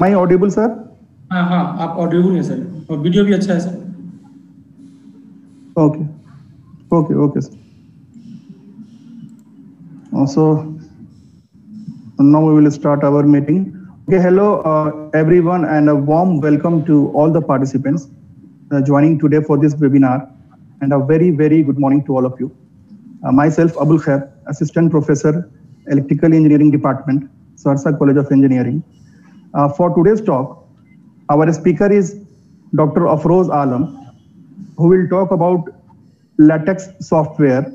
माई Audible sir? हाँ हाँ, आप ऑडिबल हैं सर, और वीडियो भी अच्छा है sir. Okay okay okay sir. So now we will start our meeting. Okay, hello everyone, and a warm welcome to all the participants joining today for this webinar, and a very good morning to all of you. Myself Abul Khair, Assistant Professor, Electrical Engineering Department, Saharsa College of Engineering. For today's talk, our speaker is Dr. Afroz Alam, who will talk about LaTeX software,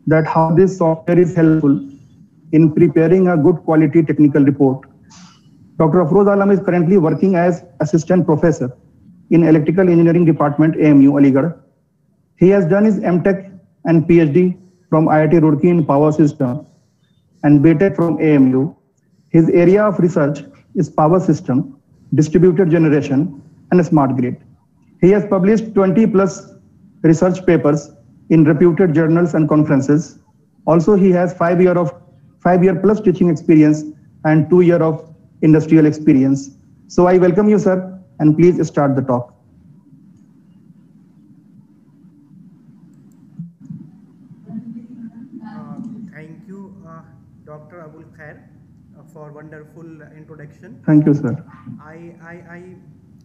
that how this software is helpful in preparing a good quality technical report. Dr. Afroz Alam is currently working as Assistant Professor in Electrical Engineering Department, AMU, Aligarh. He has done his MTech and PhD from IIT Roorkee in Power System and BTech from AMU. His area of research is power system, distributed generation, and smart grid. He has published 20 plus research papers in reputed journals and conferences. Also, he has 5 year plus teaching experience and 2 year of industrial experience. So I welcome you, sir, and please start the talk. Thank you, Dr. Abul Khair, for wonderful introduction. Thank you, sir. I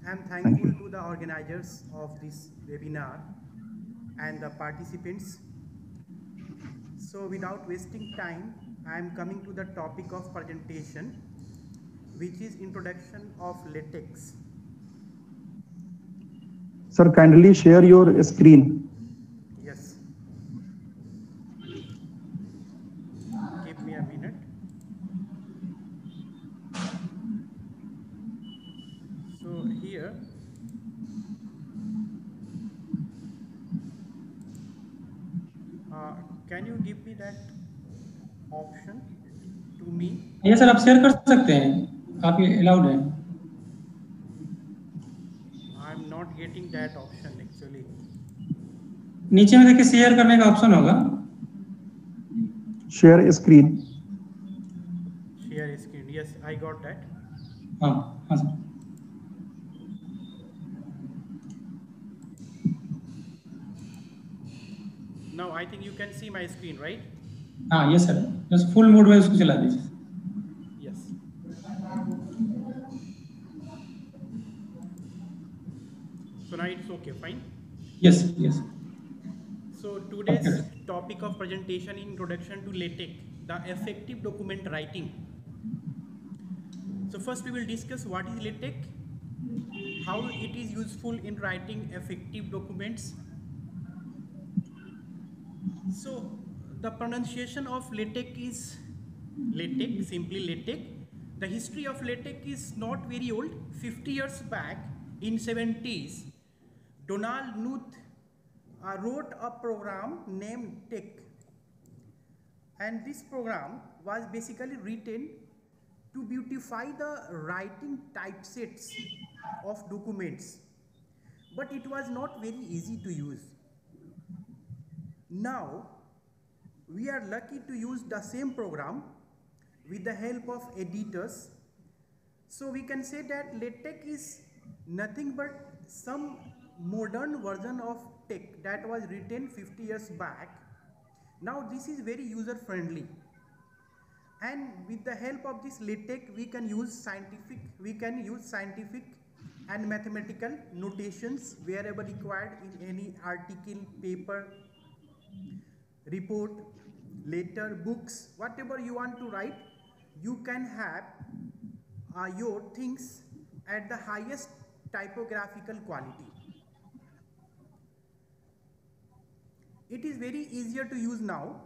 am thankful to the organizers of this webinar and the participants. So without wasting time, I am coming to the topic of presentation, which is introduction of LaTeX. Sir, kindly share your screen. Yes. Give me a minute. So here, can you give me that option to me? ये sir आप share कर सकते हैं, काफी allowed है। I am not getting that option actually. नीचे में देखिए शेयर करने का ऑप्शन होगा। Share screen. Share screen. Yes, I got that. हाँ हाँ sir. Now I think you can see my screen, right? हाँ यस सर, बस फुल मोड में उसको चला दीजिए। Yes. So now it's okay, fine? Yes, yes. So today's topic of presentation, introduction to LaTeX, the effective document writing. So first we will discuss what is LaTeX, how it is useful in writing effective documents. So the pronunciation of LaTeX is LaTeX, simply LaTeX. The history of LaTeX is not very old. 50 years back in 70s, Donald Knuth wrote a program named TeX, and this program was basically written to beautify the writing typesets of documents, but it was not very easy to use. Now we are lucky to use the same program with the help of editors. So we can say that LaTeX is nothing but some modern version of TeX that was written 50 years back. Now this is very user friendly, and with the help of this LaTeX we can use scientific and mathematical notations wherever required in any article, paper, report, letter, books, whatever you want to write. You can have your things at the highest typographical quality. It is very easier to use now.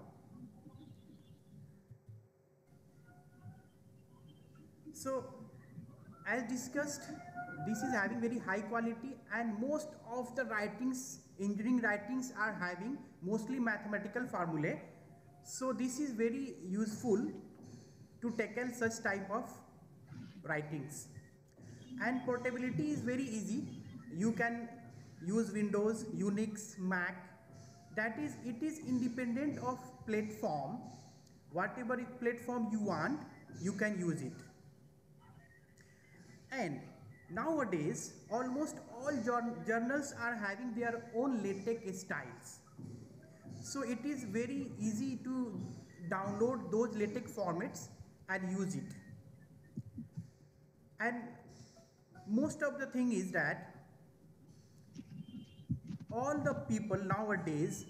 So as discussed, this is having very high quality, and most of the writings, engineering writings, are having mostly mathematical formulae. So this is very useful to tackle such type of writings. And portability is very easy. You can use Windows, Unix, Mac. That is, it is independent of platform. Whatever platform you want, you can use it. And nowadays almost all journals are having their own LaTeX styles. So it is very easy to download those LaTeX formats and use it. And most of the thing is that all the people nowadays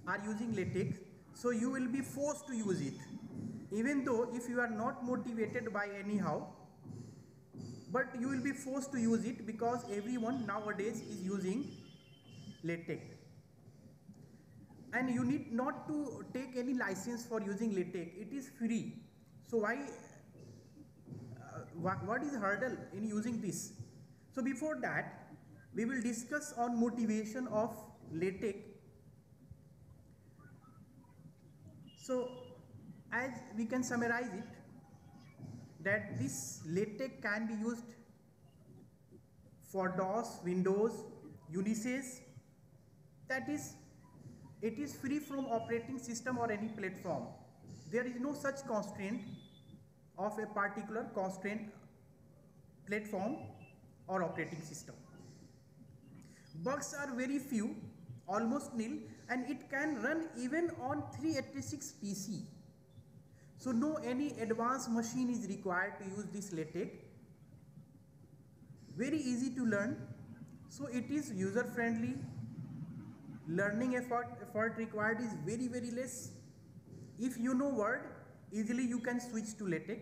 are using LaTeX, so you will be forced to use it, even though if you are not motivated by anyhow, but you will be forced to use it because everyone nowadays is using LaTeX. And you need not to take any license for using LaTeX, it is free. So what is hurdle in using this? So before that, we will discuss on motivation of LaTeX. So as we can summarize it, that this LaTeX can be used for DOS, Windows, Unisys, that is, it is free from operating system or any platform. There is no such constraint of a particular constraint platform or operating system. Bugs are very few, almost nil, and it can run even on 386 PC. So no any advanced machine is required to use this LaTeX. Very easy to learn, so it is user friendly. Learning effort required is very less. If you know Word, easily you can switch to LaTeX.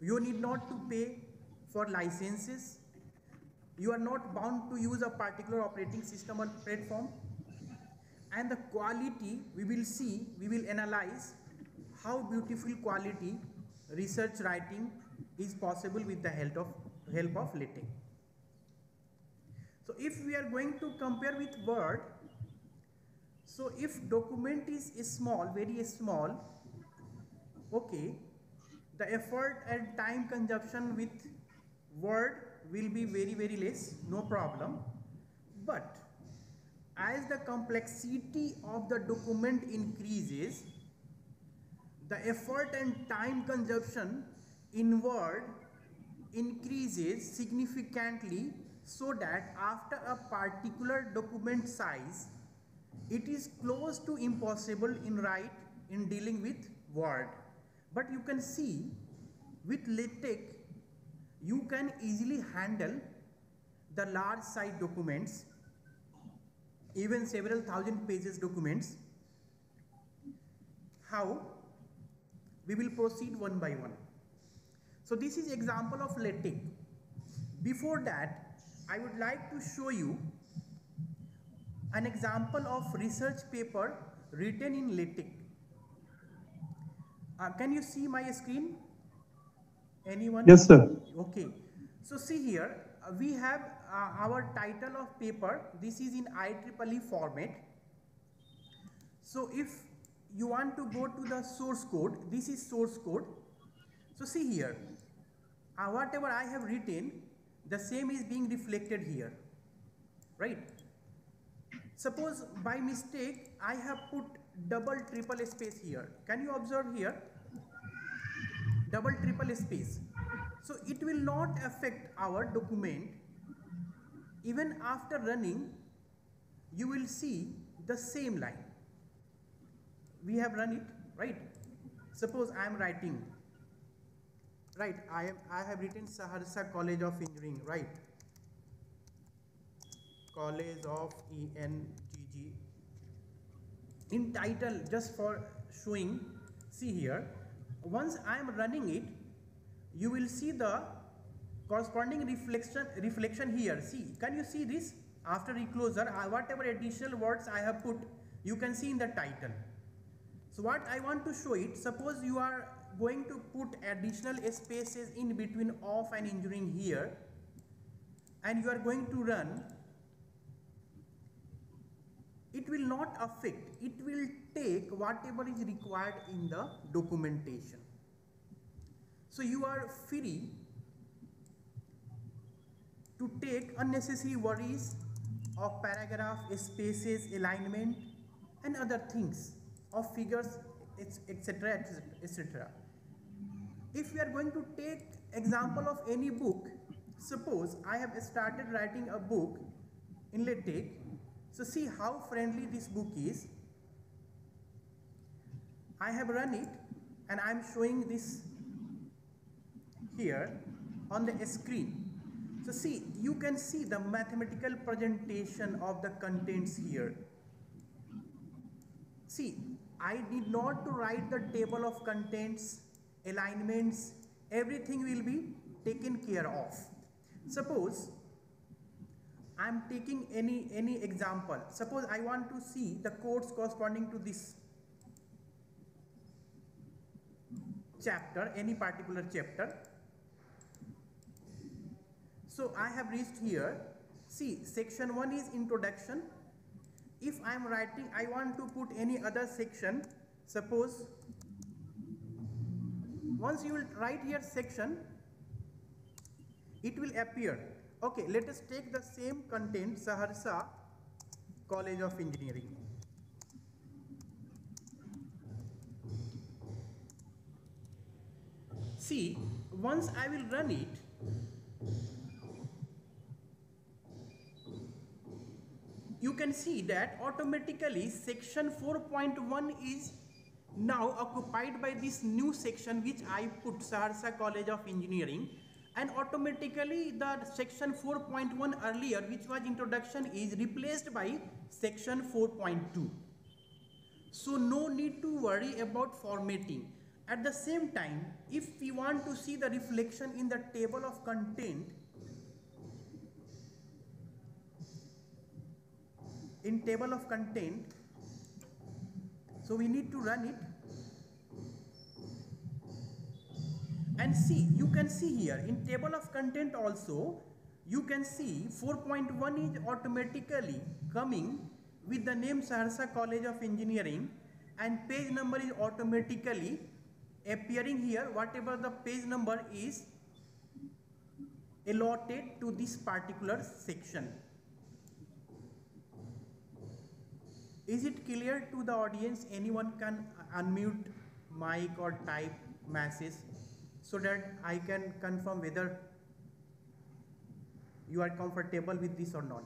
You need not to pay for licenses. You are not bound to use a particular operating system or platform. And the quality we will see, we will analyze how beautiful quality research writing is possible with the help of LaTeX. So if we are going to compare with Word, so if document is small, very small, okay, the effort and time consumption with Word will be very less, no problem. But as the complexity of the document increases, the effort and time consumption in Word increases significantly, so that after a particular document size, it is close to impossible in dealing with Word. But you can see with LaTeX, you can easily handle the large size documents, even several thousand pages documents. How? We will proceed one by one. So this is example of LaTeX. Before that, I would like to show you an example of research paper written in LaTeX. Can you see my screen? Anyone? Yes, sir. Okay. So see here, we have our title of paper. This is in IEEE format. So if you want to go to the source code, this is source code. So see here, whatever I have written, the same is being reflected here, right? Suppose by mistake I have put double triple space here. Can you observe here? Double triple space. So it will not affect our document. Even after running, you will see the same line. We have run it, right? Suppose I am writing, right? I have written Saharsa College of Engineering, right? College of ENGG. In title, just for showing, see here, once I am running it, you will see the corresponding reflection here. See, can you see this? After reclosure, whatever additional words I have put, you can see in the title. So what I want to show it, suppose you are going to put additional spaces in between of and engineering here, and you are going to run, it will not affect, it will take whatever is required in the documentation. So you are free to take unnecessary worries of paragraph, spaces, alignment and other things of figures, etc., etc. If we are going to take example of any book. Suppose I have started writing a book in LaTeX. So see how friendly this book is. I have run it and I am showing this here on the screen. So see, you can see the mathematical presentation of the contents here. See, I need not to write the table of contents, alignments, everything will be taken care of. Suppose I am taking any example. Suppose I want to see the codes corresponding to this chapter, any particular chapter. So I have reached here. See, section 1 is introduction. If I am writing, I want to put any other section. Suppose once you will write here section, it will appear. Okay, let us take the same content, Saharsa College of Engineering. See, once I will run it, you can see that automatically section 4.1 is now occupied by this new section which I put, Saharsa College of Engineering, and automatically the section 4.1 earlier, which was introduction, is replaced by section 4.2. So no need to worry about formatting. At the same time, if we want to see the reflection in the table of content, in table of content, so we need to run it and see. You can see here in table of content also, you can see 4.1 is automatically coming with the name Saharsa College of Engineering, and page number is automatically appearing here. Whatever the page number is allotted to this particular section. Is it clear to the audience? Anyone can unmute mic or type message so that I can confirm whether you are comfortable with this or not.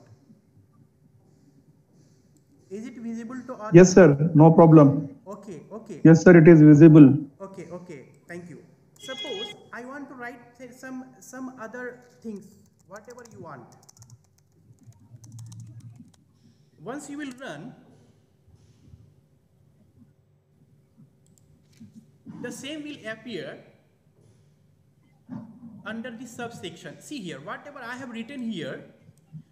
Is it visible to all? Yes, sir. No problem. Okay, okay. Yes, sir. It is visible. Okay, okay. Thank you. Suppose I want to write some other things, whatever you want. Once you will run, the same will appear under the subsection. See here, whatever I have written here,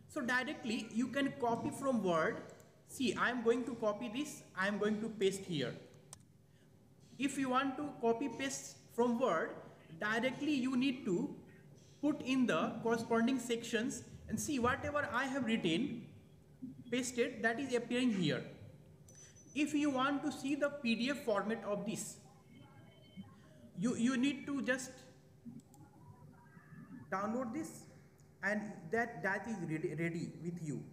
so directly you can copy from Word. See, I am going to copy this, I am going to paste here. If you want to copy paste from Word, directly you need to put in the corresponding sections and see whatever I have written, pasted, that is appearing here. If you want to see the PDF format of this, you need to just download this, and that is ready with you.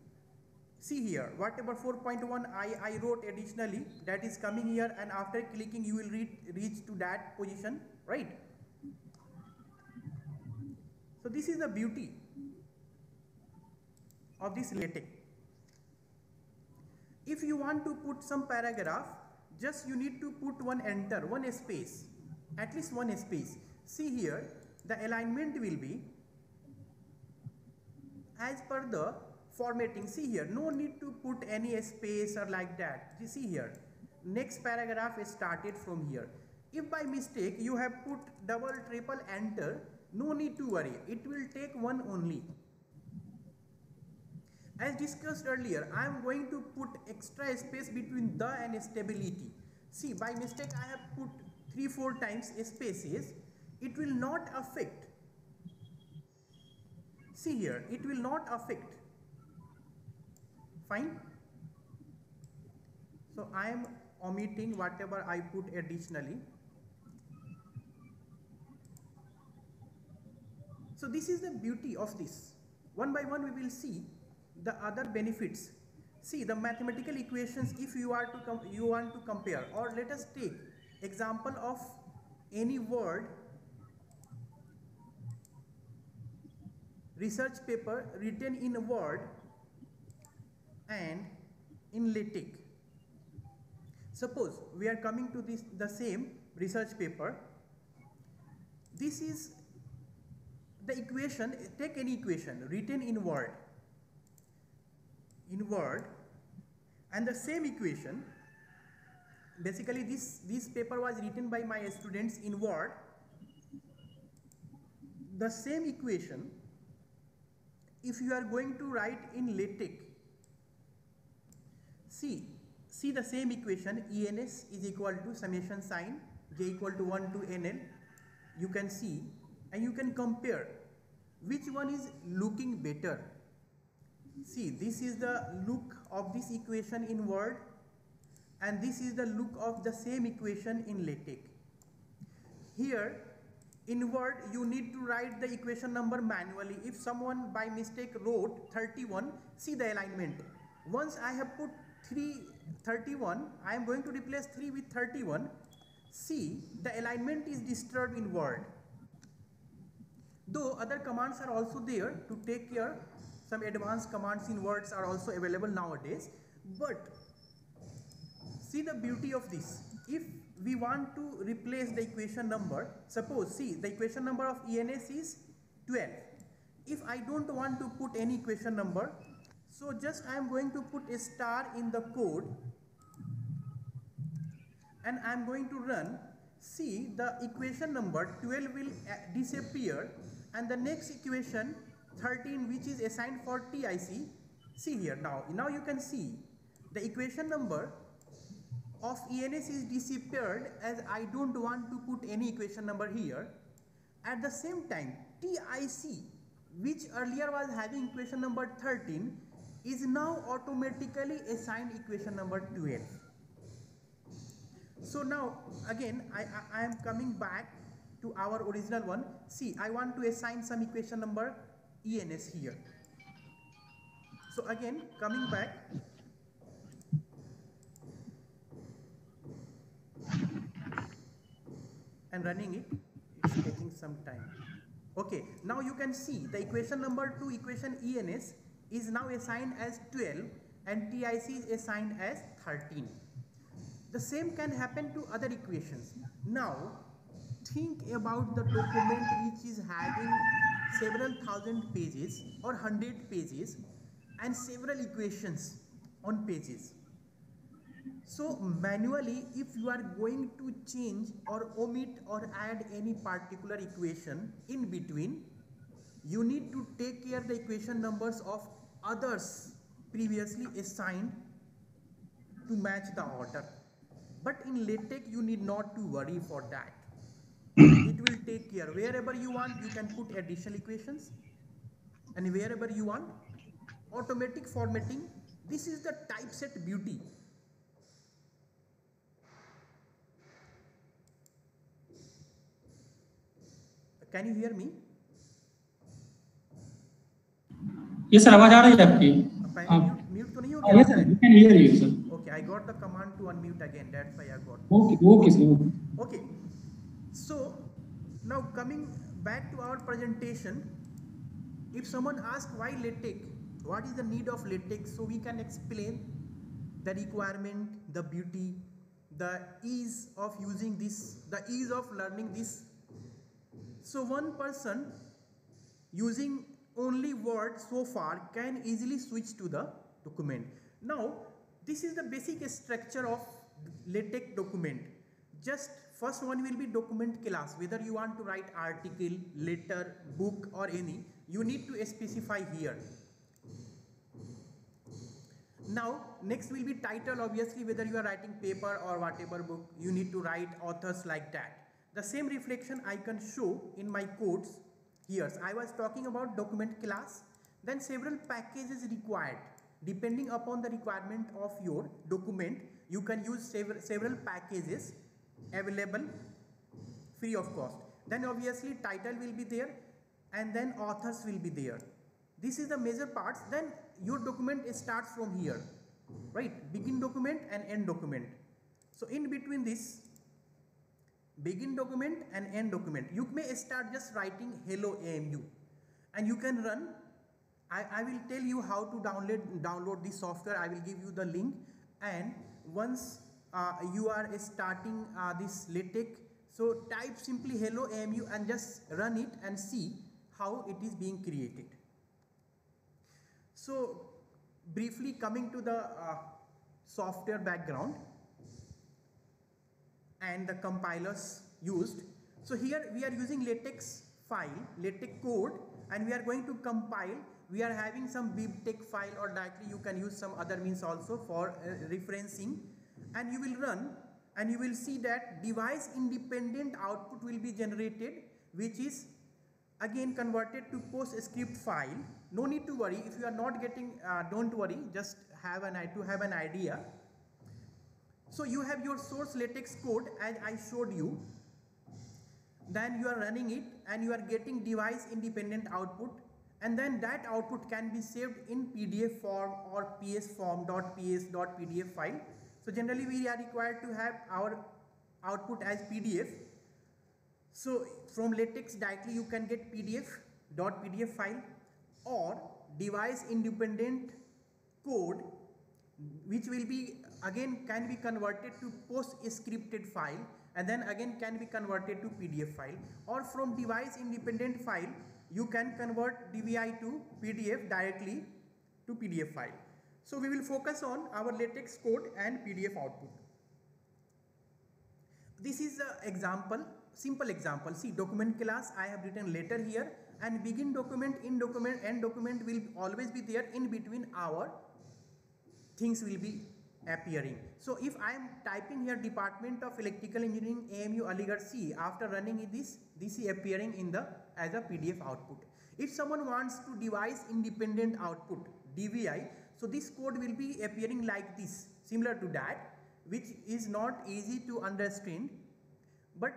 See here, whatever 4.1 I wrote additionally, that is coming here, and after clicking you will reach to that position, right? So this is the beauty of this LaTeX. If you want to put some paragraph, just you need to put one space, at least one space. See here, the alignment will be as per the formatting. See here, no need to put any space or like that. You see here, next paragraph is started from here. If by mistake you have put double, triple enter, no need to worry, it will take one only. As discussed earlier, I am going to put extra space between the and stability. See, by mistake I have put 3-4 times spaces. It will not affect. See here, it will not affect. Fine. So I am omitting whatever I put additionally. So this is the beauty of this. One by one we will see the other benefits. See the mathematical equations, if you are to you want to compare, or let us take example of any word research paper written in Word and in LaTeX. Suppose we are coming to the same research paper. This is the equation. Take any equation written in Word, and the same equation. Basically, this paper was written by my students in Word. The same equation, if you are going to write in LaTeX, see the same equation, ENS is equal to summation sign J equal to 1 to NL. You can see and you can compare which one is looking better. See, this is the look of this equation in Word, and this is the look of the same equation in LaTeX. Here in Word you need to write the equation number manually. If someone by mistake wrote 31, see the alignment. Once I have put 31, I am going to replace 3 with 31. See, the alignment is disturbed in Word. Though other commands are also there to take care, some advanced commands in Words are also available nowadays, but see the beauty of this. If we want to replace the equation number, suppose, see, the equation number of ENS is 12. If I don't want to put any equation number, so just I am going to put a star in the code and I am going to run. See, the equation number 12 will disappear, and the next equation 13, which is assigned for TIC, see here, now you can see the equation number of ENS is disappeared, as I don't want to put any equation number here. At the same time, TIC, which earlier was having equation number 13, is now automatically assigned equation number 12. So now again I am coming back to our original one. See, I want to assign some equation number ENS here. So again coming back, and running it, it's taking some time. Okay, now you can see the equation number 2, equation ENS, is now assigned as 12 and TIC is assigned as 13. The same can happen to other equations. Now think about the document which is having several thousand pages or 100 pages and several equations on pages. So manually, if you are going to change or omit or add any particular equation in between, you need to take care the equation numbers of others previously assigned to match the order. But in LaTeX you need not to worry for that. It will take care. Wherever you want, you can put additional equations, and wherever you want, automatic formatting. This is the typeset beauty. Can you hear me? Yes sir, आवाज आ रही है आपकी? Mute तो नहीं हो गया? Yes sir, we can hear you sir. Okay, I got the command to unmute again. That's why I got. Okay sir. Okay. So now coming back to our presentation, if someone asks why LaTeX, what is the need of LaTeX, so we can explain the requirement, the beauty, the ease of using this, the ease of learning this. So one person using only Word so far can easily switch to the document. Now this is the basic structure of LaTeX document. Just first one will be document class. Whether you want to write article, letter, book or any, you need to specify here. Now next will be title. Obviously, whether you are writing paper or whatever book, you need to write authors like that. The same reflection I can show in my codes here. I was talking about document class. Then several packages required. Depending upon the requirement of your document, you can use several packages available free of cost. Then obviously title will be there, and then authors will be there. This is the major parts. Then your document starts from here, right? Begin document and end document. So in between this begin document and end document, you may start just writing hello AMU, and you can run. I will tell you how to download this software. I will give you the link, and once you are starting this LaTeX, so type simply hello AMU and just run it and see how it is being created. So briefly coming to the software background and the compilers used. So here we are using LaTeX file, LaTeX code, and we are going to compile. We are having some bibtex file, or directly you can use some other means also for referencing, and you will run and you will see that device independent output will be generated, which is again converted to PostScript file. No need to worry if you are not getting, don't worry, just have an idea. So you have your source LaTeX code as I showed you, then you are running it and you are getting device independent output, and then that output can be saved in PDF form or PS form .ps.pdf file. So generally we are required to have our output as PDF. So from LaTeX directly you can get PDF file or device independent code, which will be again can be converted to PostScripted file, and then again can be converted to PDF file, or from device independent file you can convert DVI to PDF directly to PDF file. So we will focus on our LaTeX code and PDF output. This is an example, simple example. See, document class I have written later here, and begin document, in document, end document will always be there. In between our things will be appearing. So if I am typing here Department of Electrical Engineering AMU Aligarh C, after running this is appearing in the as a PDF output. If someone wants to device independent output DVI, so this code will be appearing like this, similar to that, which is not easy to understand, but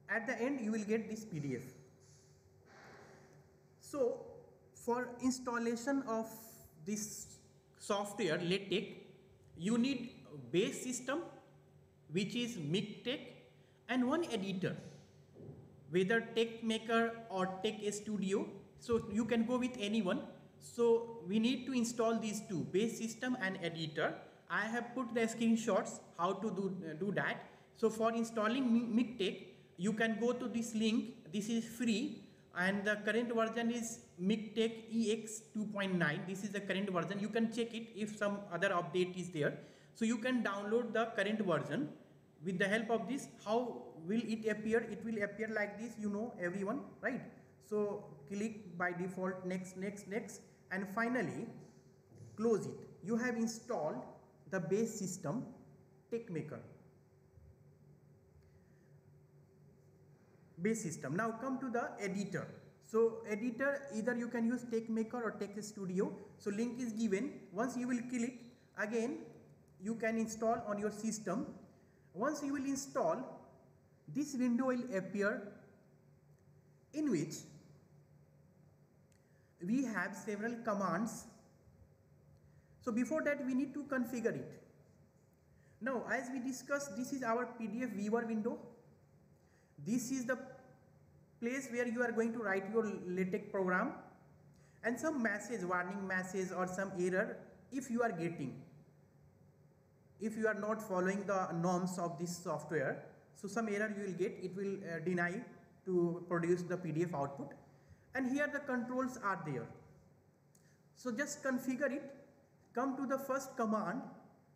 at the end you will get this PDF. So for installation of this software LaTeX, you need a base system, which is MikTeX, and one editor, whether TeXmaker or TeXStudio. So you can go with anyone. So we need to install these two, base system and editor. I have put the screenshots how to do that. So for installing MikTeX, you can go to this link. This is free, and the current version is MikTeX EX 2.9. This is the current version. You can check it if some other update is there. So you can download the current version. With the help of this, how will it appear? It will appear like this, you know, everyone, right? So click by default next, and finally close it. You have installed the base system TeXmaker. Base system. Now come to the editor. So editor, either you can use TeXmaker or TeXStudio. So link is given. Once you will click, again you can install on your system. Once you will install, this window will appear, in which we have several commands. So before that we need to configure it. Now as we discussed, this is our PDF viewer window. This is the place where you are going to write your LaTeX program, and some message, warning message or some error if you are getting, if you are not following the norms of this software, so some error you will get. It will deny to produce the PDF output, and here the controls are there. So just configure it. Come to the first command.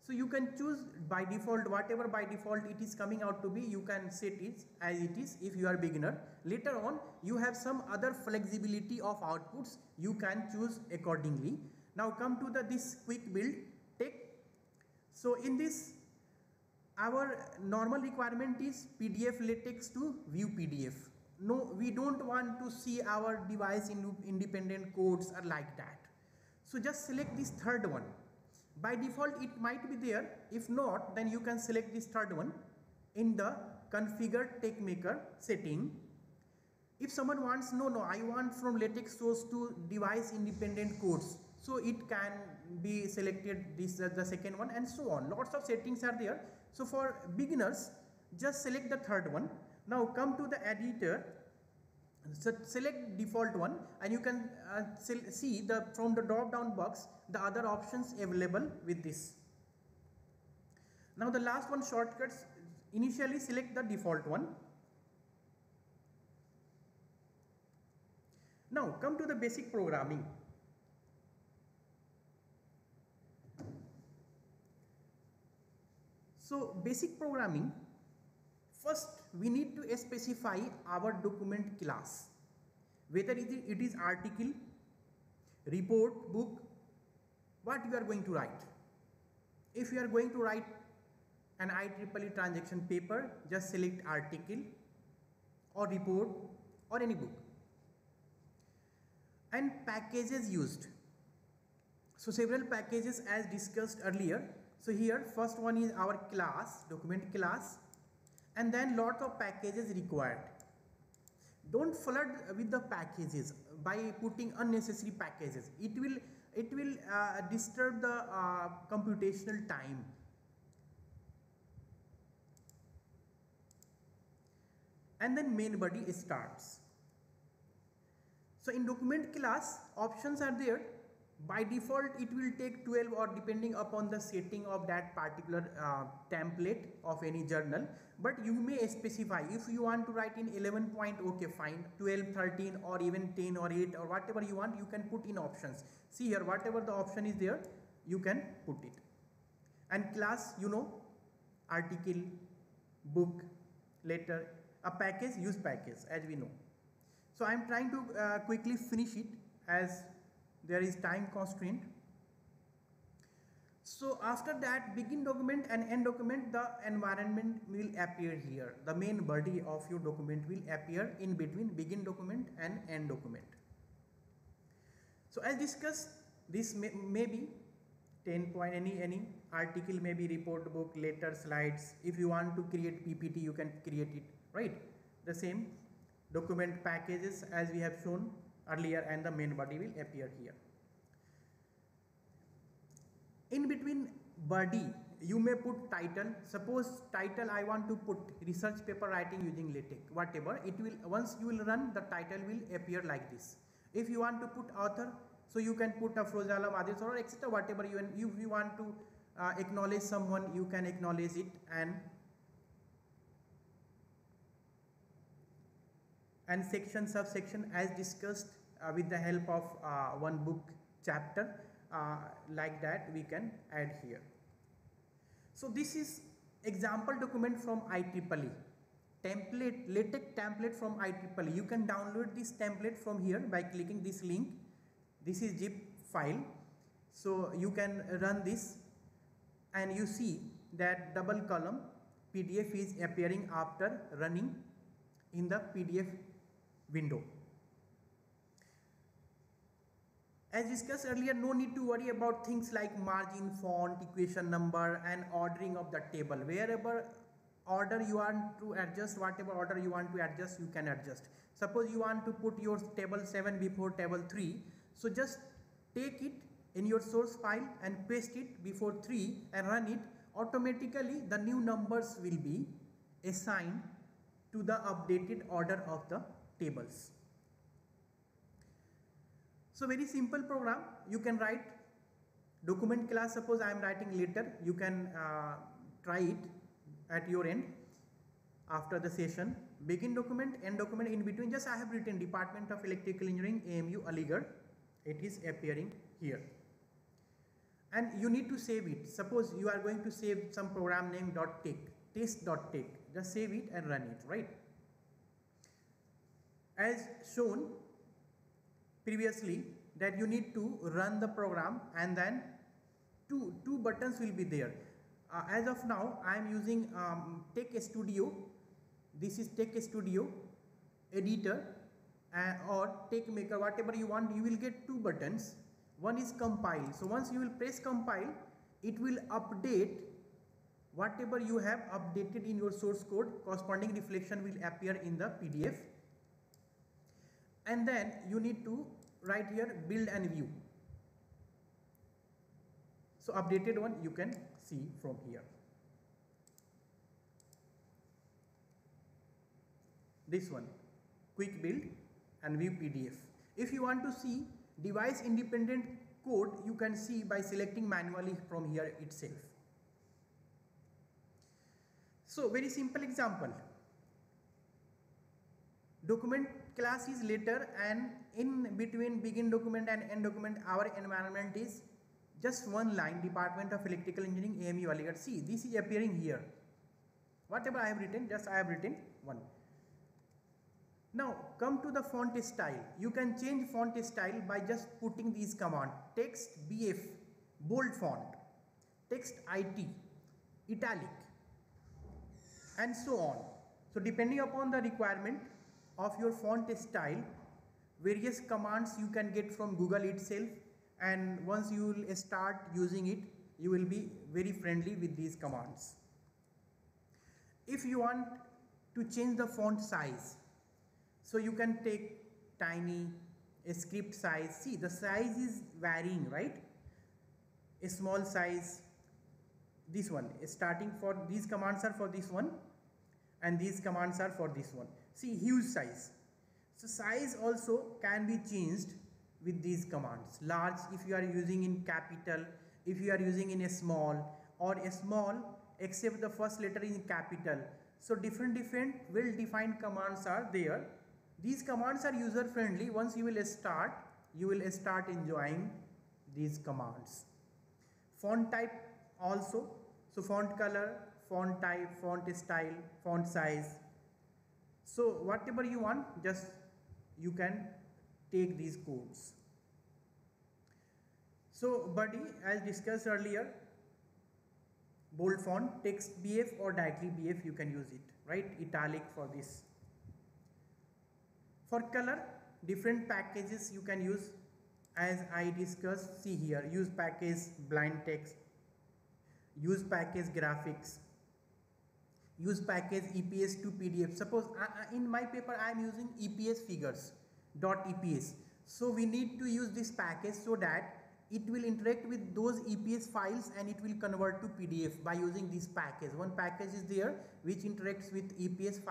So you can choose by default, whatever by default it is coming out to be, you can set it as it is if you are beginner. Later on you have some other flexibility of outputs, you can choose accordingly. Now come to this quick build text. So in this, our normal requirement is PDF LaTeX to view PDF. No, we don't want to see our device independent codes or like that. So just select this third one. By default it might be there. If not, then you can select this third one in the configure TeXmaker setting. If someone wants, no, I want from LaTeX source to device independent codes, so it can be selected this the second one, and so on. Lots of settings are there. So for beginners, just select the third one. Now come to the editor. So select default one, and you can see the from the drop down box the other options available with this. Now the last one, shortcuts. Initially select the default one. Now come to the basic programming. So basic programming, first we need to specify our document class, whether it is article, report, book, what you are going to write. If you are going to write an IEEE transaction paper, just select article or report or any book. And packages used. So several packages as discussed earlier. So here first one is our class, document class, and then lot of packages required. Don't flood with the packages by putting unnecessary packages. It will disturb the computational time. And then main body starts. So in document class options are there. By default it will take 12, or depending upon the setting of that particular template of any journal, but you may specify if you want to write in 11 point, okay fine, 12, 13 or even 10 or 8 or whatever you want, you can put in options. See here, whatever the option is there you can put it. And class, you know, article, book, letter, a package, use package as we know. So I am trying to quickly finish it as there is time constraint. So after that, begin document and end document, the environment will appear here. The main body of your document will appear in between begin document and end document. So as discussed, this may be 10 point, any article, maybe report, book, letter, slides. If you want to create PPT, you can create it, right? The same document packages as we have shown earlier, and the main body will appear here. In between body you may put title. Suppose title I want to put research paper writing using LaTeX, whatever, it will, once you will run, the title will appear like this. If you want to put author, so you can put Afroz Alam, Adil or etc, whatever you want to acknowledge someone, you can acknowledge it. And section, subsection as discussed with the help of one book chapter, like that we can add here. So this is example document from IEEE template, LaTeX template from IEEE. You can download this template from here by clicking this link. This is zip file, so you can run this and you see that double column PDF is appearing after running in the PDF window. As discussed earlier, no need to worry about things like margin, font, equation number and ordering of the table. Wherever order you want to adjust, whatever order you want to adjust, you can adjust. Suppose you want to put your table 7 before table 3, so just take it in your source file and paste it before 3 and run it. Automatically the new numbers will be assigned to the updated order of the tables. So very simple program. You can write document class. Suppose I am writing letter, you can try it at your end after the session. Begin document, end document, in between just I have written Department of Electrical Engineering, AMU Aligarh. It is appearing here. And you need to save it. Suppose you are going to save some program name .tex, test.tex. Just save it and run it, right? As shown previously, that you need to run the program and then two buttons will be there. As of now I am using Text Studio. This is Text Studio editor or Text Maker, whatever you want. You will get two buttons. One is compile. So once you will press compile, it will update whatever you have updated in your source code. Corresponding reflection will appear in the PDF. And then you need to write here build and view. So updated one you can see from here. This one, quick build. and view PDF. If you want to see device independent code, you can see by selecting manually from here itself. So very simple example. Document class is letter, and in between begin document and end document our environment is just one line, Department of Electrical Engineering, AMU Aligarh. See, this is appearing here. Whatever I have written, just I have written one. Now come to the font style. You can change font style by just putting these command: text BF, bold font, text IT, italic, and so on. So depending upon the requirement of your font style, various commands you can get from Google itself, and once you will start using it, you will be very friendly with these commands. If you want to change the font size, so you can take tiny, a script size. See, the size is varying, right? A small size, this one, starting for these commands are for this one, and these commands are for this one. See, huge size. So size also can be changed with these commands. Large if you are using in capital, if you are using in a small, or a small except the first letter in capital. So different well defined commands are there. These commands are user friendly. Once you will start enjoying these commands. Font type also. So font color, font type, font style, font size. So whatever you want, just you can take these codes. So body, as discussed earlier, bold font, text BF or directly BF, you can use it, right? Italic for this. For color, different packages you can use, as I discussed. See here, use package blind text, use package graphics, use package EPS to PDF. Suppose in my paper I am using EPS figures .EPS. So we need to use this package so that it will interact with those EPS files and it will convert to PDF by using this package. One package is there which interacts with EPS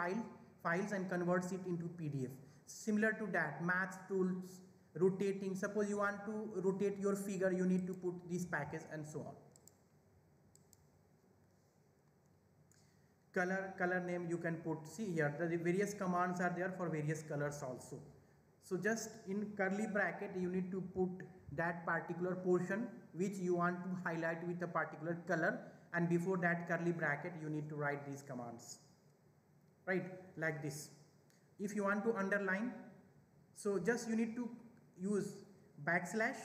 files and converts it into PDF. Similar to that, math tools, rotating. Suppose you want to rotate your figure, you need to put this package, and so on. Color name you can put. See here, the various commands are there for various colors also. So just in curly bracket you need to put that particular portion which you want to highlight with a particular color, and before that curly bracket you need to write these commands, right, like this. If you want to underline, so just you need to use backslash,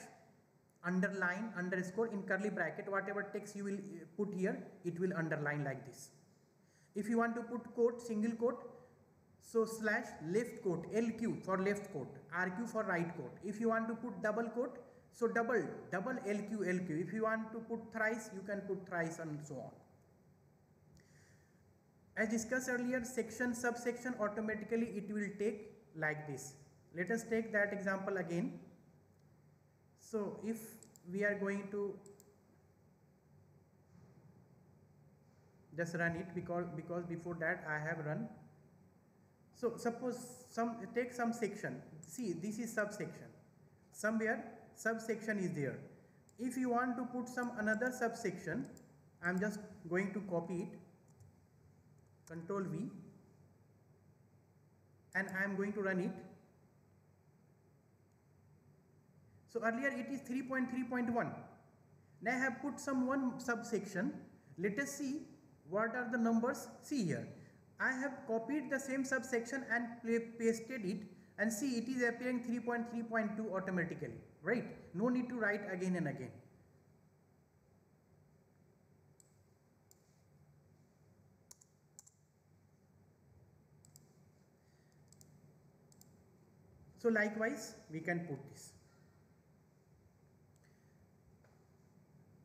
underline, underscore, in curly bracket, whatever text you will put here, it will underline like this. If you want to put quote, single quote, so slash left quote, LQ for left quote, RQ for right quote. If you want to put double quote, so double LQ. If you want to put thrice, you can put thrice, and so on. As discussed earlier, section, subsection, automatically it will take like this. Let us take that example again. So if we are going to just run it, because before that I have run. So suppose take some section. See, this is subsection. Somewhere subsection is there. If you want to put some another subsection, I am just going to copy it, Control V, and I am going to run it. So earlier it is 3.3.1. Now I have put some one subsection. Let us see what are the numbers. See here, I have copied the same subsection and pasted it, and see it is appearing 3.3.2 automatically, right? No need to write again and again. So likewise we can put this.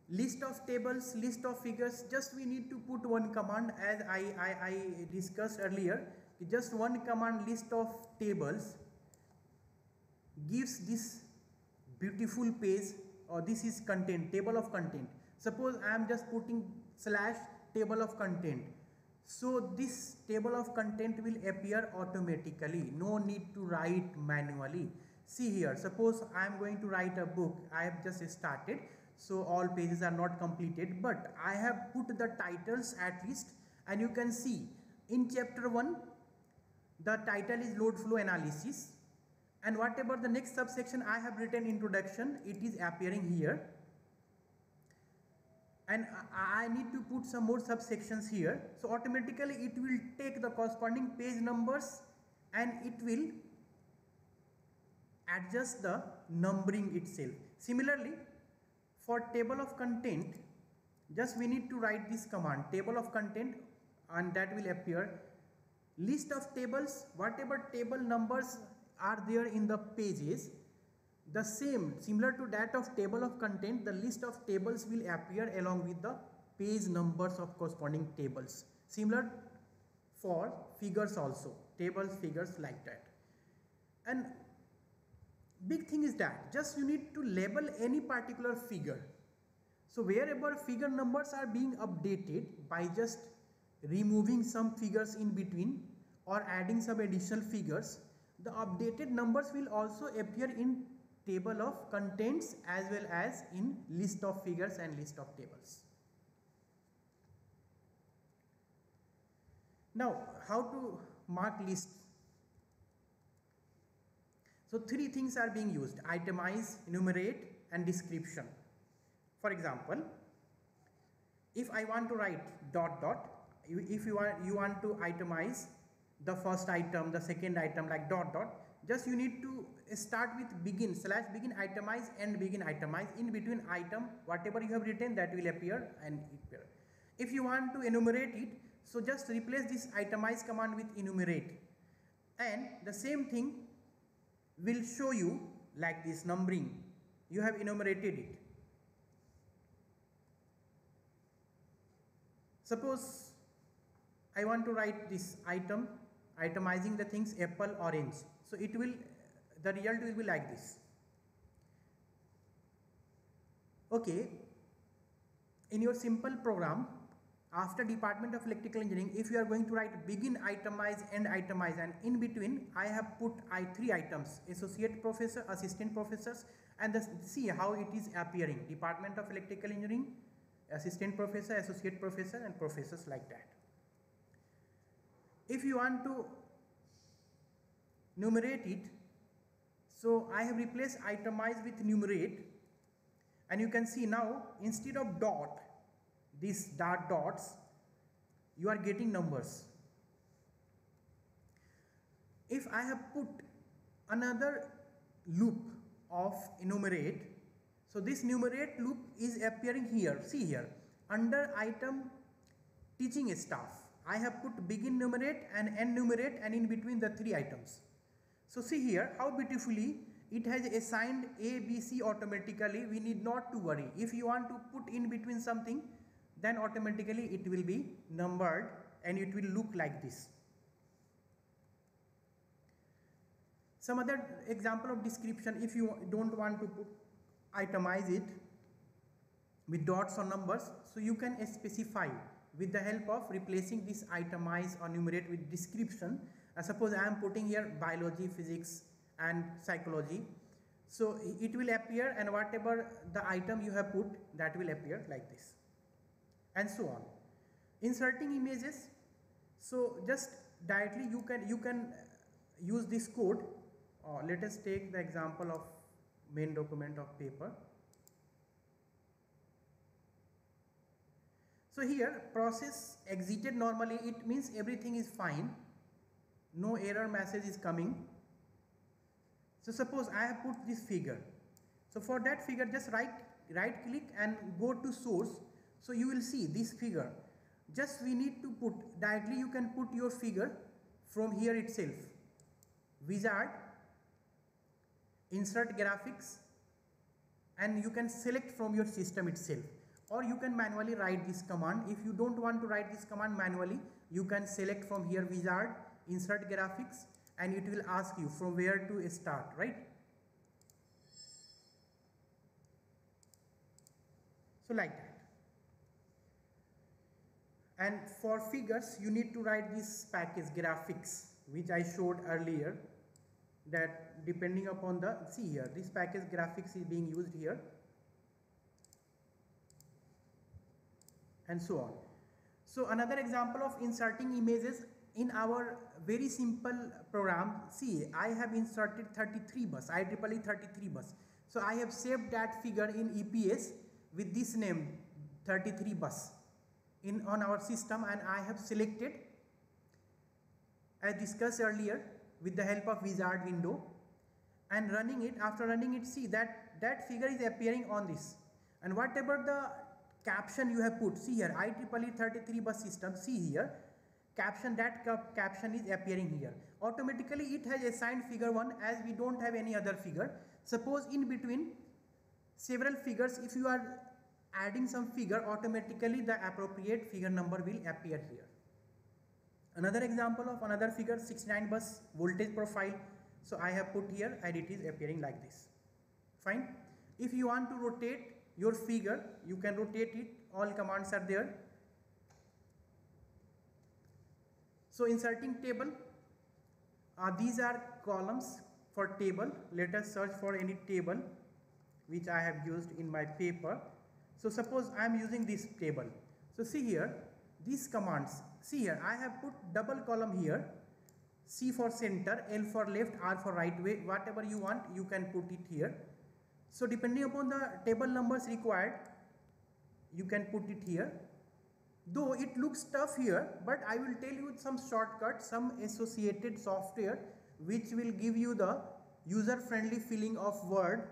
List of tables, list of figures, just we need to put one command, as I discussed earlier. Just one command, list of tables, gives this beautiful page, or this is content, table of content. Suppose I am just putting slash table of content. So this table of content will appear automatically, no need to write manually. See here, suppose I am going to write a book, I have just started, so all pages are not completed, but I have put the titles at least, and you can see in chapter 1 the title is load flow analysis, and whatever the next subsection I have written introduction, it is appearing here. And I need to put some more subsections here, so automatically it will take the corresponding page numbers and it will adjust the numbering itself. Similarly, for table of content, just we need to write this command table of content, and that will appear list of tables, whatever table numbers are there in the pages, the same similar to that of table of content, the list of tables will appear along with the page numbers of corresponding tables. Similar for figures also, tables, figures, like that. And big thing is that just you need to label any particular figure. So wherever figure numbers are being updated, by just removing some figures in between or adding some additional figures, the updated numbers will also appear in table of contents as well as in list of figures and list of tables. Now, how to mark lists? So three things are being used: itemize, enumerate, and description. For example, if I want to write dot dot, if you want to itemize the first item, the second item, like dot dot, just you need to start with begin, slash begin itemize, and begin itemize. In between item, whatever you have written, that will appear and appear. If you want to enumerate it, so just replace this itemize command with enumerate, and the same thing will show you like this numbering. You have enumerated it. Suppose I want to write this item, itemizing the things apple, orange. So it will, the result will be like this. Okay, in your simple program, after Department of Electrical Engineering, if you are going to write begin itemize, end itemize, and in between I have put three items: associate professor, assistant professors, and see how it is appearing: Department of Electrical Engineering, assistant professor, associate professor, and professors, like that. If you want to numerate it, so I have replaced itemize with numerate, and you can see now instead of dot, these dots, you are getting numbers. If I have put another loop of enumerate, so this numerate loop is appearing here. See here, under item teaching staff, I have put begin numerate and end numerate, and in between the three items. So see here how beautifully it has assigned A, B, C automatically. We need not to worry. If you want to put in between something, then automatically it will be numbered and it will look like this. Some other example of description, if you don't want to itemize it with dots or numbers, so you can specify with the help of replacing this itemize or numerate with description. Suppose I am putting here biology, physics, and psychology, so it will appear, and whatever the item you have put, that will appear like this, and so on. Inserting images, so just directly you can use this code. Let us take the example of main document of paper. So here process exited normally, it means everything is fine, no error message is coming. So suppose I have put this figure, so for that figure just right click and go to source. So you will see this figure, just we need to put directly, you can put your figure from here itself, wizard, insert graphics, and you can select from your system itself, or you can manually write this command. If you don't want to write this command manually, you can select from here wizard, insert graphics, and it will ask you from where to start, right? So like that. And for figures, you need to write this package graphics, which I showed earlier, that depending upon the, see here, this package graphics is being used here, and so on. So another example of inserting images in our very simple program, see, I have inserted 33 bus, IEEE 33 bus. So I have saved that figure in EPS with this name 33 bus on our system, and I have selected, as discussed earlier, with the help of wizard window, and running it. After running it, see that figure is appearing on this, and whatever the caption you have put, see here, IEEE 33 bus system, see here, caption, that caption is appearing here. Automatically it has assigned figure 1, as we don't have any other figure. Suppose in between several figures, if you are adding some figure, automatically the appropriate figure number will appear here. Another example of another figure, 69 bus voltage profile. So I have put here and it is appearing like this. Fine. If you want to rotate your figure, you can rotate it. All commands are there. So inserting table, these are columns for table. Let us search for any table which I have used in my paper. So suppose I am using this table. So see here, these commands, see here, I have put double column here, C for center, L for left, R for right, way, whatever you want, you can put it here. So depending upon the table numbers required, you can put it here. Though it looks tough here, but I will tell you some shortcuts, some associated software which will give you the user-friendly feeling of Word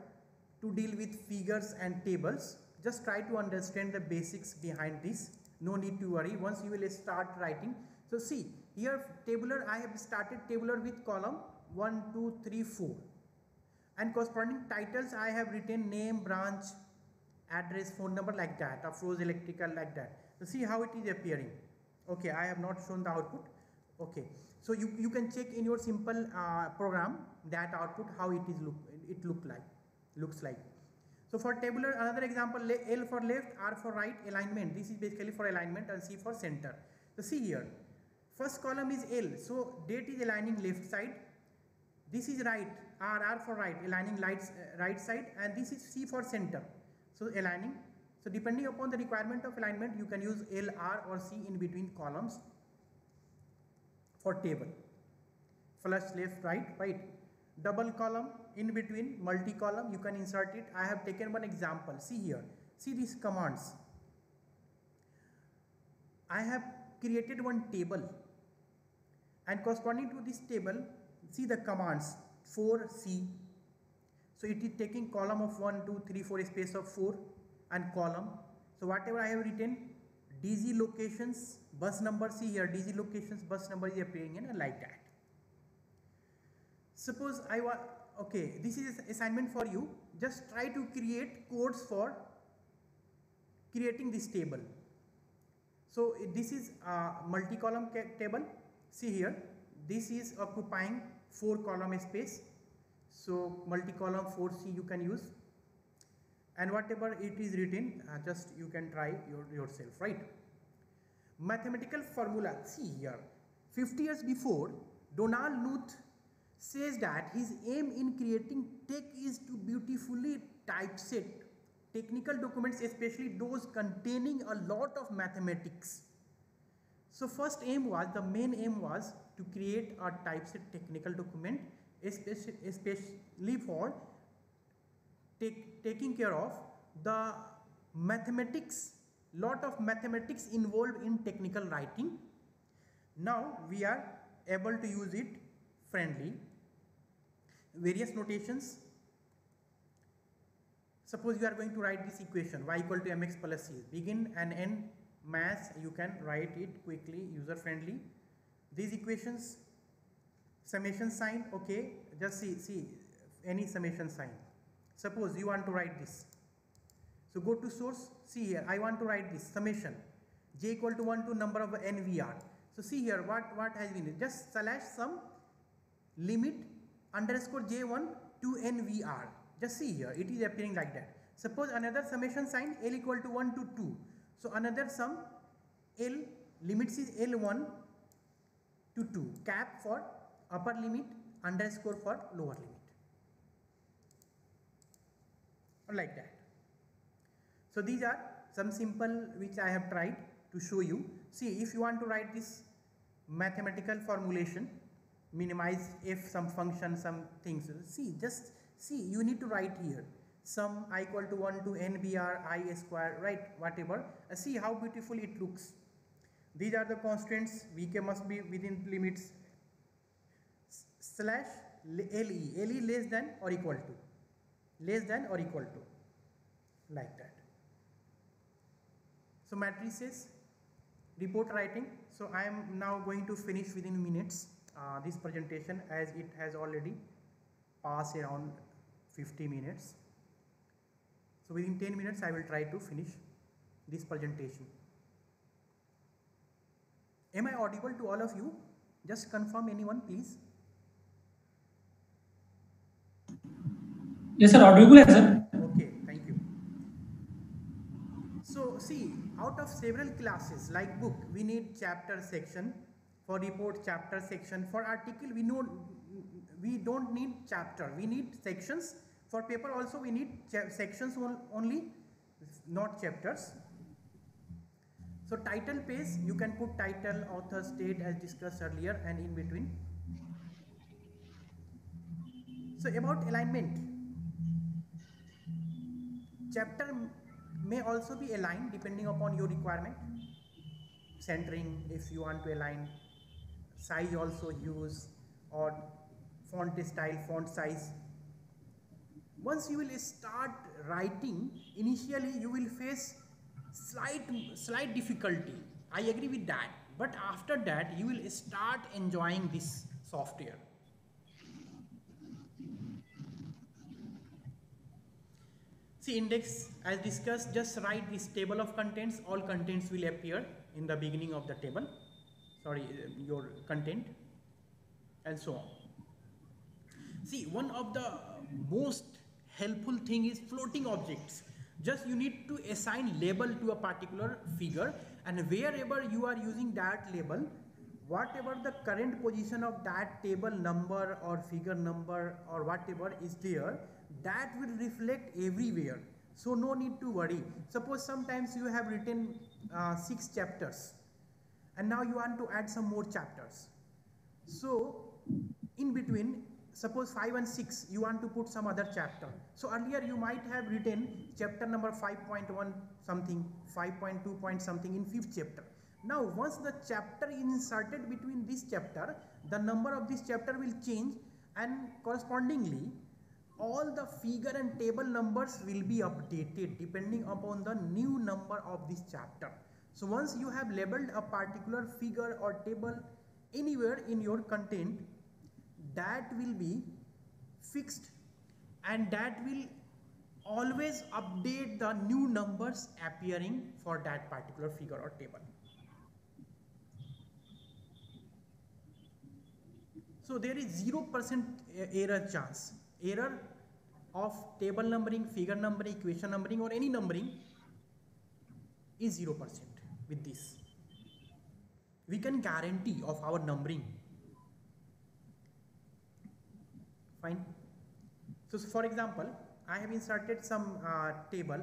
to deal with figures and tables. Just try to understand the basics behind this. No need to worry once you will start writing. So see here, tabular, I have started tabular with column 1, 2, 3, 4. And corresponding titles I have written name, branch, address, phone number, like that, Afroz Electrical, like that. So see how it is appearing. Okay, I have not shown the output. Okay, so you can check in your simple program that output how it is looks like. So for tabular, another example, L for left, R for right, alignment. This is basically for alignment, and C for center. So see here, first column is L, so date is aligning left side. This is right, R for right, aligning right side, and this is C for center, so aligning. So depending upon the requirement of alignment, you can use L, R or C in between columns for table. Flush left, right. Double column in between, multi-column, you can insert it. I have taken one example. See here, see these commands. I have created one table, and corresponding to this table, see the commands 4C. So it is taking column of 1, 2, 3, 4, space of 4 and column. So whatever I have written, DG locations, bus number, see here, DG locations, bus number is appearing in, and like that. Suppose I want, okay, this is assignment for you. Just try to create codes for creating this table. So this is a multi-column table. See here, this is occupying 4 column space. So multi-column 4C you can use, and whatever it is written, just you can try yourself, right? Mathematical formula, see here, 50 years before, Donald Knuth says that his aim in creating tech is to beautifully typeset technical documents, especially those containing a lot of mathematics. So the main aim was to create a typeset technical document, especially for taking care of the mathematics, lot of mathematics involved in technical writing. Now we are able to use it friendly. Various notations. Suppose you are going to write this equation, y equal to mx plus c. Begin and end mass, you can write it quickly, user friendly. These equations, summation sign, okay, just see any summation sign. Suppose you want to write this. So go to source, see here, I want to write this summation, j equal to 1 to number of NVR. So see here, what has been, just slash some limit underscore j1 to NVR. Just see here, it is appearing like that. Suppose another summation sign, L equal to 1 to 2. So another sum, L limits is L1 to 2, cap for upper limit, underscore for lower limit, or like that. So these are some simple which I have tried to show you. See, if you want to write this mathematical formulation, minimize f some function, some things, see, just see, you need to write here sum I equal to 1 to nbr I square, right, whatever. See how beautiful it looks. These are the constants. Vk must be within limits slash le less than or equal to, like that. So matrices, report writing. So I am now going to finish within minutes this presentation, as it has already passed around 50 minutes. So within 10 minutes I will try to finish this presentation. Am I audible to all of you? Just confirm, anyone please. Yes sir, audible है sir. Okay, thank you. So see, out of several classes like book, we need chapter section. For report, chapter section. For article, we don't need chapter, we need sections. For paper also we need sections only, not chapters. So title page, you can put title, author, date as discussed earlier, and in between. So about alignment, chapter may also be aligned depending upon your requirement. Centering, if you want to align, size also use, or font style, font size. Once you will start writing, initially you will face slight difficulty. I agree with that. But after that, you will start enjoying this software. See, index, as discussed, just write this table of contents. All contents will appear in the beginning of the table. Sorry, your content, and so on. See, one of the most helpful thing is floating objects. Just you need to assign label to a particular figure, and wherever you are using that label, whatever the current position of that table number or figure number or whatever is there, that will reflect everywhere. So no need to worry. Suppose sometimes you have written 6 chapters and now you want to add some more chapters. So in between, suppose 5 and 6, you want to put some other chapter. So earlier you might have written chapter number 5.1 something, 5.2 point something in 5th chapter. Now once the chapter is inserted between this chapter, the number of this chapter will change, and correspondingly all the figure and table numbers will be updated depending upon the new number of this chapter. So once you have labeled a particular figure or table anywhere in your content, that will be fixed, and that will always update the new numbers appearing for that particular figure or table. So there is 0% error chance. Error of table numbering, figure numbering, equation numbering, or any numbering is 0% with this. We can guarantee of our numbering. Fine. So for example, I have inserted some table,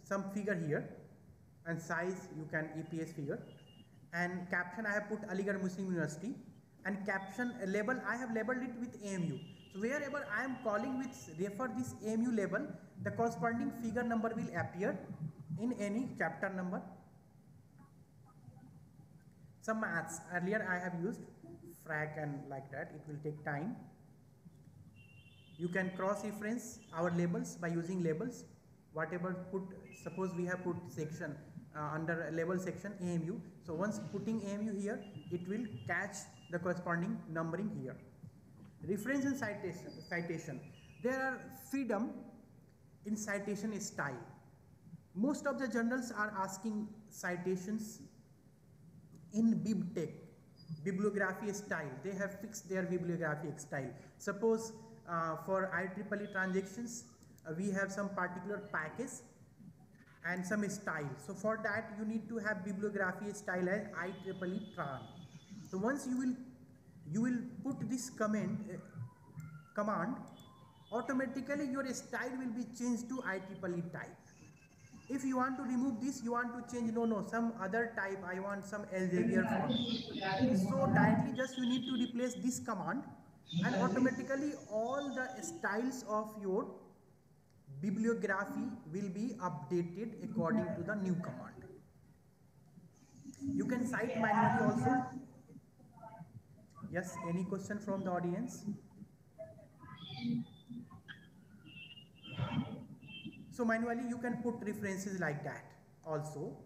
some figure here, and size you can EPS figure, and caption I have put Aligarh Muslim University, and caption label I have labeled it with AMU. So wherever I am calling with refer this AMU label, the corresponding figure number will appear in any chapter number. Some maths earlier I have used frac and like that, it will take time. You can cross reference our labels by using labels. Whatever put, suppose we have put section under label section AMU. So once putting AMU here, it will catch the corresponding numbering here. Reference and citation. There are freedom in citation style. Most of the journals are asking citations in BibTeX, bibliography style. They have fixed their bibliographic style. Suppose for IEEE transactions, we have some particular package and some style. So for that you need to have bibliography style as IEEE Tran. So once you will put this command, automatically your style will be changed to IEEE type. If you want to remove this, you want to change some other type, I want some Elsevier font. So directly just you need to replace this command, and automatically all the styles of your bibliography will be updated according to the new command. You can cite manually also. Yes, any question from the audience? So manually you can put references like that also.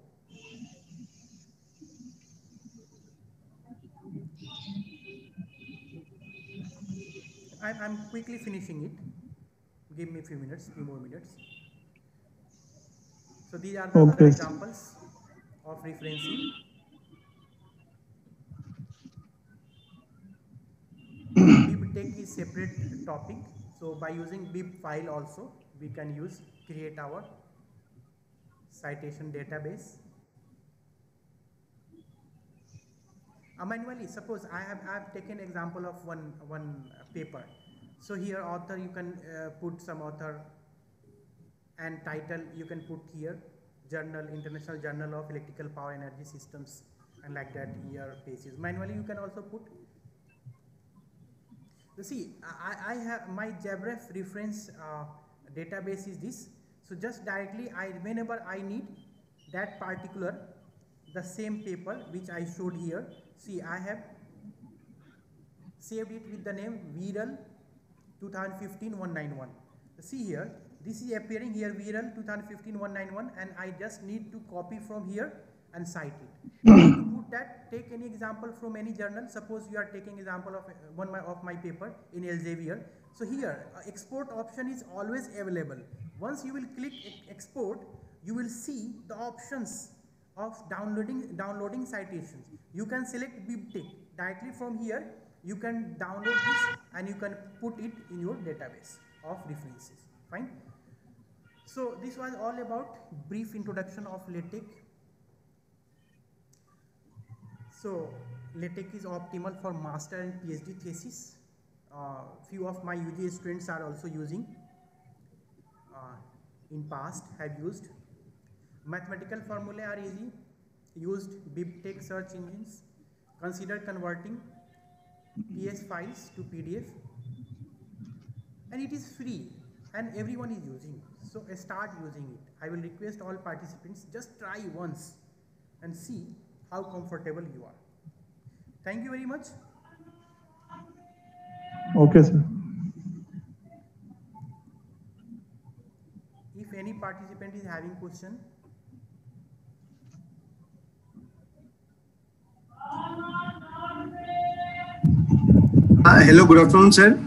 I'm quickly finishing it. Give me a few more minutes. So these are the other examples of referencing. BibTeX is separate topic. So by using bib file also, we can create our citation database. Manually, suppose I have taken example of one paper. So here author, you can put some author, and title you can put here, journal, International Journal of Electrical Power Energy Systems, and like that year, pages. Manually you can also put. You see, I have my JabRef reference database is this. So just directly whenever I need that particular, the same paper which I showed here, see, I have saved it with the name Viral 2015-191. See here, this is appearing here, Viral 2015-191, and I just need to copy from here and cite it. To put that, take any example from any journal. Suppose you are taking example of one of my paper in Elsevier. So here, export option is always available. Once you will click export, you will see the options of downloading citations. You can select BibTeX. Directly from here, you can download this and you can put it in your database of references. Fine. So this was all about brief introduction of LaTeX. So LaTeX is optimal for master and PhD thesis. Few of my UG students are also using. In past have used. Mathematical formulae are easy. Used BibTeX search engines. Consider converting PS files to PDF. And it is free and everyone is using. So start using it. I will request all participants, just try once and see how comfortable you are. Thank you very much. Okay, sir. If any participant is having question. Hello, good afternoon, sir.